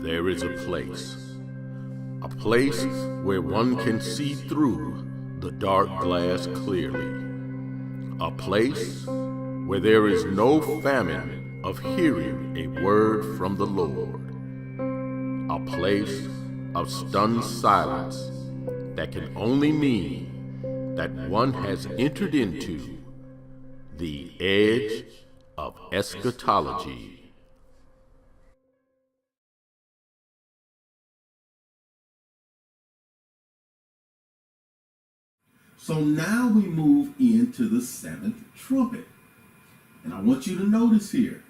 there is a place where one can see through the dark glass clearly, a place where there is no famine of hearing a word from the Lord, a place of stunned silence that can only mean that one has entered into the edge of eschatology. So now we move into the seventh trumpet. And I want you to notice here,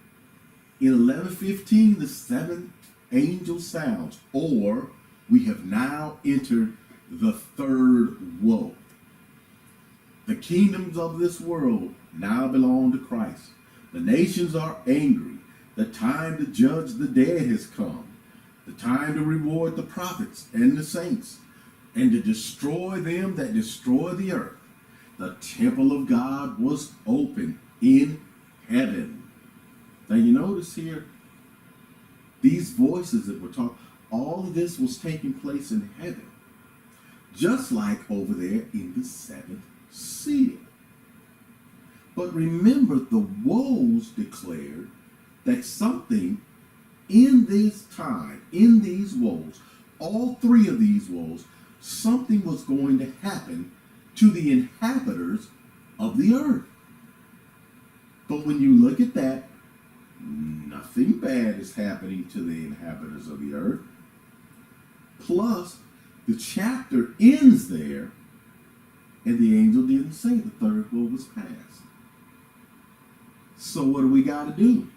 in 11:15, the seventh angel sounds, or we have now entered the third woe. The kingdoms of this world now belong to Christ. The nations are angry. The time to judge the dead has come. The time to reward the prophets and the saints, and to destroy them that destroy the earth. The temple of God was open in heaven. Now you notice here, these voices that we're talking, all of this was taking place in heaven. Just like over there in the seventh seal. But remember, the woes declared that something in this time, in these woes, all three of these woes, something was going to happen to the inhabitants of the earth. But when you look at that, nothing bad is happening to the inhabitants of the earth. Plus, the chapter ends there, and the angel didn't say the third woe was past. So what do we got to do?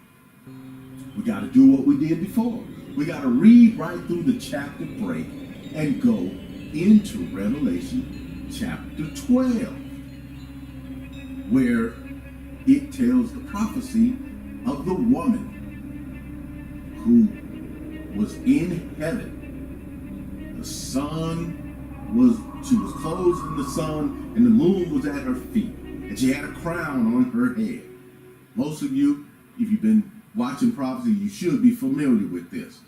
We got to do what we did before. We got to read right through the chapter break and go into Revelation chapter 12, where it tells the prophecy of the woman who was in heaven. The she was clothed in the sun, and the moon was at her feet, and she had a crown on her head. Most of you, if you've been watching prophecy, you should be familiar with this,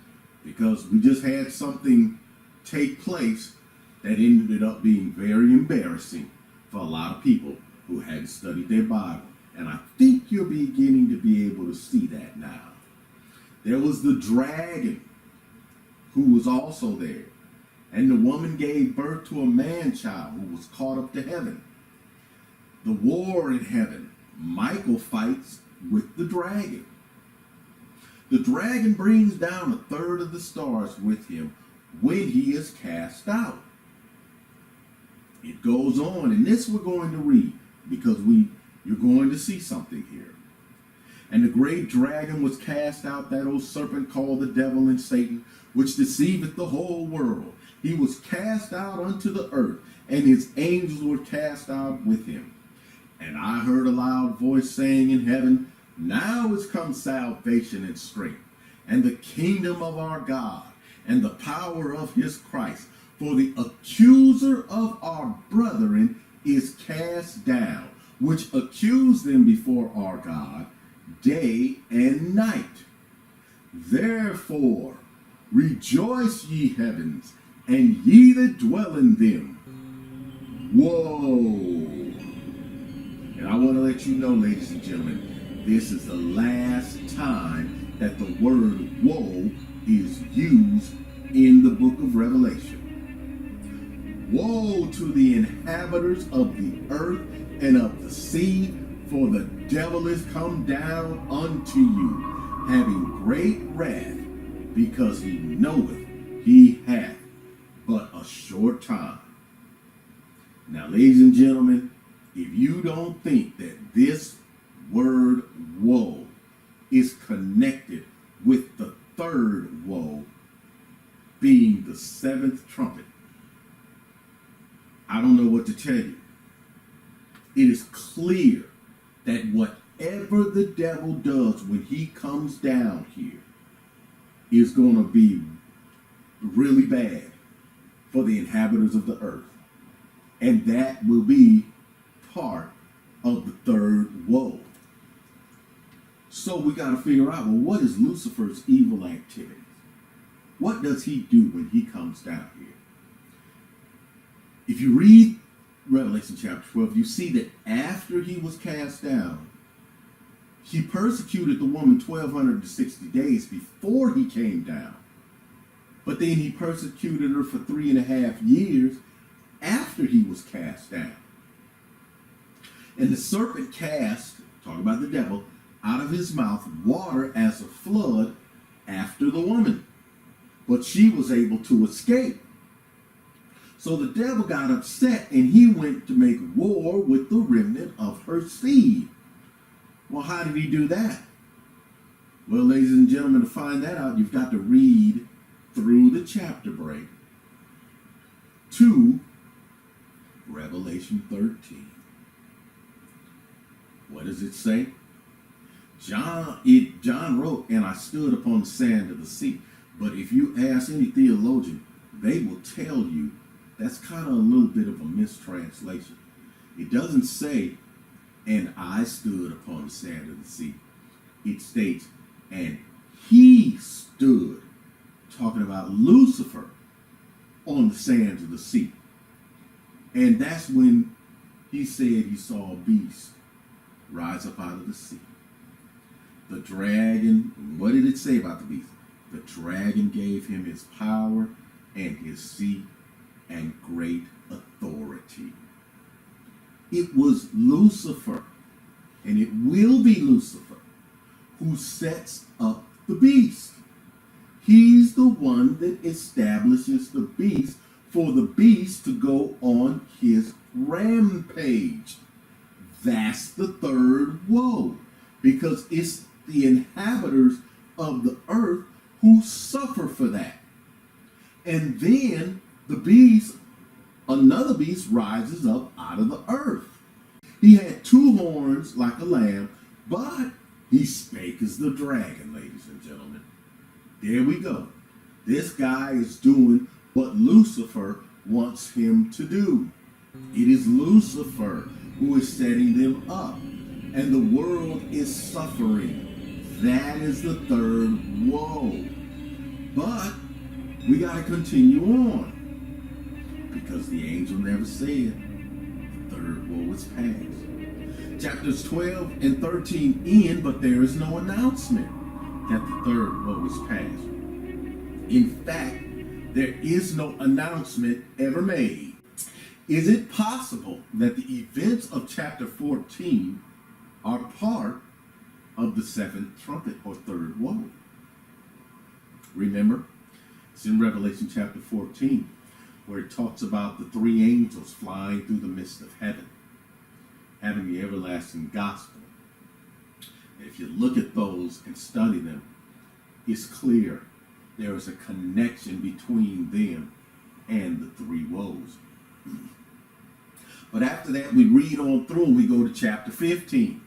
because we just had something take place that ended up being very embarrassing for a lot of people who hadn't studied their Bible. And I think you're beginning to be able to see that now. There was the dragon who was also there. And the woman gave birth to a man-child who was caught up to heaven. The war in heaven. Michael fights with the dragon. The dragon brings down a third of the stars with him when he is cast out. It goes on, and this we're going to read because you're going to see something here. And the great dragon was cast out, that old serpent called the devil and Satan, which deceiveth the whole world. He was cast out unto the earth, and his angels were cast out with him. And I heard a loud voice saying in heaven, now is come salvation and strength, and the kingdom of our God, and the power of his Christ. For the accuser of our brethren is cast down, which accused them before our God day and night. Therefore rejoice, ye heavens, and ye that dwell in them. Whoa! And I want to let you know, ladies and gentlemen, this is the last time that the word woe is used in the book of Revelation. Woe to the inhabitants of the earth and of the sea, for the devil is come down unto you, having great wrath, because he knoweth he hath but a short time. Now, ladies and gentlemen, if you don't think that this word woe is connected with the third woe, being the seventh trumpet, I don't know what to tell you. It is clear that whatever the devil does when he comes down here is going to be really bad for the inhabitants of the earth. And that will be part of the third woe. So we got to figure out, well, what is Lucifer's evil activity? What does he do when he comes down here? If you read Revelation chapter 12, you see that after he was cast down, he persecuted the woman 1,260 days before he came down. But then he persecuted her for 3.5 years after he was cast down. And the serpent cast, talking about the devil, out of his mouth water as a flood after the woman. But she was able to escape. So the devil got upset and he went to make war with the remnant of her seed. Well, how did he do that? Well, ladies and gentlemen, to find that out, you've got to read through the chapter break to Revelation 13. What does it say? John wrote, and I stood upon the sand of the sea. But if you ask any theologian, they will tell you that's kind of a little bit of a mistranslation. It doesn't say, and I stood upon the sand of the sea. It states, and he stood, talking about Lucifer, on the sands of the sea. And that's when he said he saw a beast rise up out of the sea. The dragon, what did it say about the beast? The dragon gave him his power and his seat and great authority. It was Lucifer, and it will be Lucifer, who sets up the beast. He's the one that establishes the beast for the beast to go on his rampage. That's the third woe, because it's the inhabitants of the earth who suffer for that. And then the beast, another beast, rises up out of the earth. He had 2 horns like a lamb, but he spake as the dragon, ladies and gentlemen. There we go. This guy is doing what Lucifer wants him to do. It is Lucifer who is setting them up, and the world is suffering. That is the third woe. But we got to continue on, because the angel never said the third woe is past. Chapters 12 and 13 end, but there is no announcement that the third woe is past. In fact, there is no announcement ever made. Is it possible that the events of chapter 14 are part of the 7th trumpet or third woe? Remember, it's in Revelation chapter 14 where it talks about the 3 angels flying through the midst of heaven, having the everlasting gospel. And if you look at those and study them, it's clear there is a connection between them and the 3 woes. But after that, we read on through and we go to chapter 15.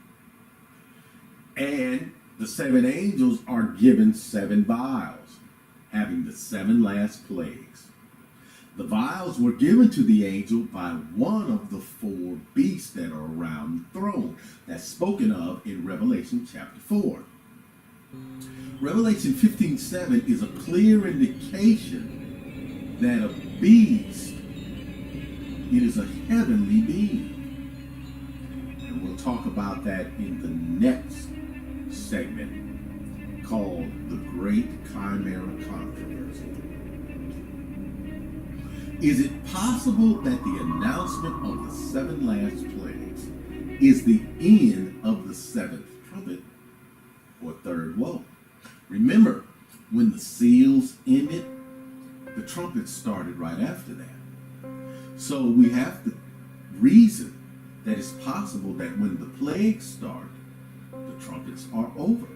And the 7 angels are given 7 vials, having the 7 last plagues. The vials were given to the angel by one of the 4 beasts that are around the throne. That's spoken of in Revelation chapter 4. Revelation 15:7 is a clear indication that a beast, it is a heavenly being. And we'll talk about that in the next segment called the Great Chimera Controversy. Is it possible that the announcement of the 7 last plagues is the end of the 7th trumpet or third woe? Remember, when the seals ended, the trumpets started right after that. So we have to reason that it's possible that when the plagues start, the trumpets are over.